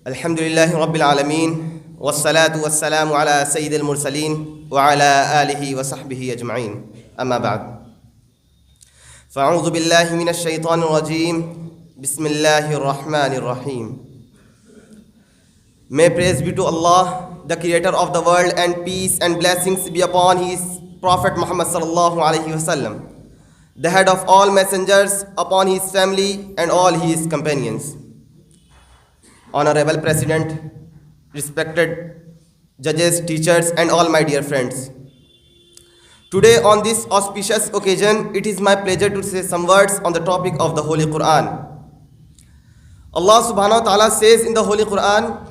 अल्हम्दुलिल्लाहि रब्बिल आलमीन वस्सलातु वस्सलामु अला सय्यिदिल मुरसलीन व अला आलिहि व सहबिहि अजमईन अम्मा बाद फ़अऊज़ु बिल्लाहि मिनश शैतानिर रजीम बिस्मिल्लाहिर रहमानिर रहीम। May praise be to Allah, the creator of the world, and peace and blessings be upon his Prophet Muhammad sallallahu alaihi wasallam, the head of all messengers, upon his family and all his companions. Honorable President, respected judges, teachers, and all my dear friends. Today on this auspicious occasion, it is my pleasure to say some words on the topic of the Holy Quran. Allah subhanahu wa ta'ala says in the Holy Quran,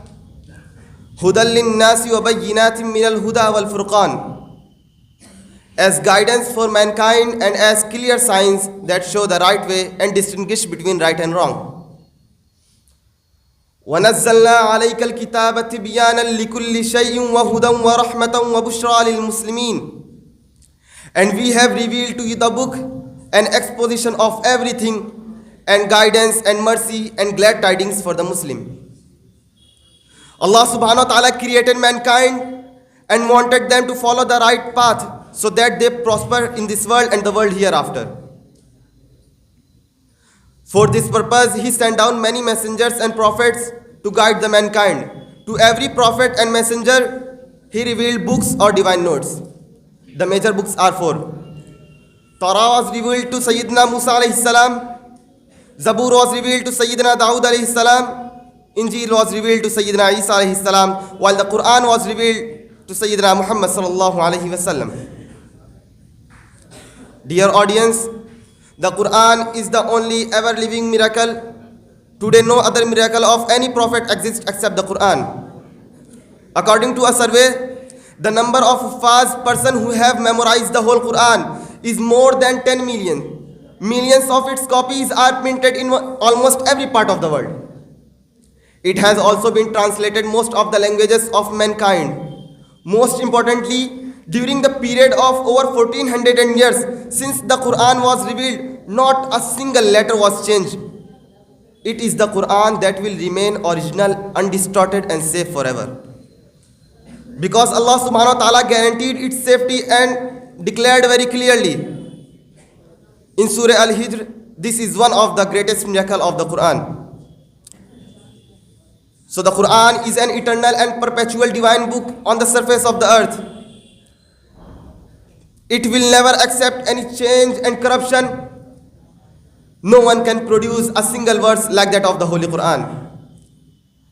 Hudal linnasi wa bayyinatin minal huda wal furqan, as guidance for mankind and as clear signs that show the right way and distinguish between right and wrong. وَنَزَّلْنَا عَلَيْكَ الْكِتَابَ تِبْيَانًا لِكُلِّ شَيْءٍ وَهُدًى وَرَحْمَةً وَبُشْرَى لِلْمُسْلِمِينَ. And we have revealed to you the book, an exposition of everything, and guidance and mercy and glad tidings for the Muslim. Allah subhanahu wa ta'ala created mankind and wanted them to follow the right path so that they prosper in this world and the world hereafter. For this purpose, He sent down many messengers and prophets to guide the mankind. To every prophet and messenger, He revealed books or divine notes. The major books are four. Torah was revealed to Sayyidina Musa alayhi salam. Zabur was revealed to Sayyidina Dawood alayhi salam. Injil was revealed to Sayyidina Isa alayhi salam. While the Quran was revealed to Sayyidina Muhammad sallallahu alayhi wasallam. Dear audience, the Quran is the only ever-living miracle. Today, no other miracle of any prophet exists except the Quran. According to a survey, the number of person who have memorized the whole Quran is more than 10 million. Millions of its copies are printed in almost every part of the world. It has also been translated most of the languages of mankind. Most importantly, during the period of over 1400 years since the Quran was revealed, not a single letter was changed. It is the Quran that will remain original, undistorted and safe forever. Because Allah subhanahu wa ta'ala guaranteed its safety and declared very clearly in Surah Al-Hijr, this is one of the greatest miracles of the Quran. So the Quran is an eternal and perpetual divine book on the surface of the earth. It will never accept any change and corruption. No one can produce a single verse like that of the Holy Quran.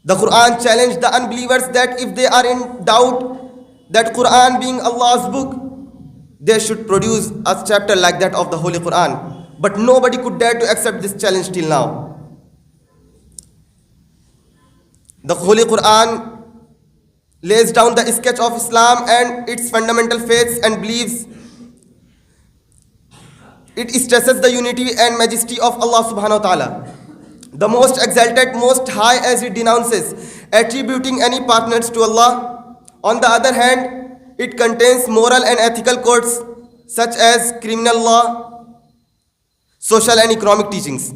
The Quran challenged the unbelievers that if they are in doubt that Quran being Allah's book, they should produce a chapter like that of the Holy Quran. But nobody could dare to accept this challenge till now. The Holy Quran lays down the sketch of Islam and its fundamental faiths and beliefs. It stresses the unity and majesty of Allah subhanahu wa ta'ala, the most exalted, most high, as it denounces attributing any partners to Allah. On the other hand, it contains moral and ethical codes such as criminal law, social and economic teachings.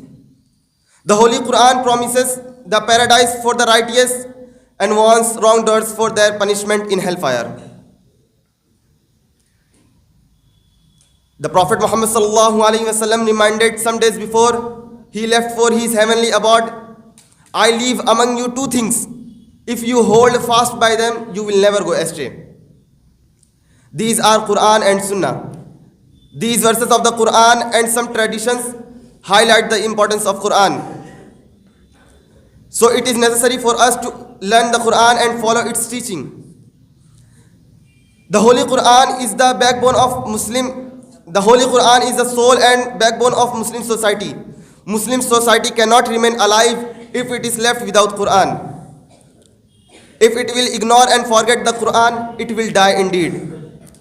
The Holy Quran promises the paradise for the righteous and warns wrongdoers for their punishment in hellfire. The Prophet Muhammad sallallahu alaihi wasallam reminded some days before he left for his heavenly abode, I leave among you two things. If you hold fast by them, you will never go astray. These are Quran and Sunnah. These verses of the Quran and some traditions highlight the importance of Quran. So it is necessary for us to learn the Quran and follow its teaching. The Holy Quran is the backbone of The Holy Quran is the soul and backbone of Muslim society. Muslim society cannot remain alive if it is left without Quran. If it will ignore and forget the Quran, it will die indeed.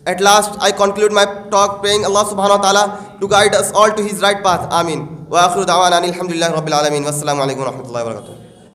At last, I conclude my talk praying Allah subhanahu wa ta'ala to guide us all to His right path. Ameen. Wa akhiru da'wana alhamdulillahi rabbil alamin. Wassalamu alaikum wa rahmatullahi wa barakatuh.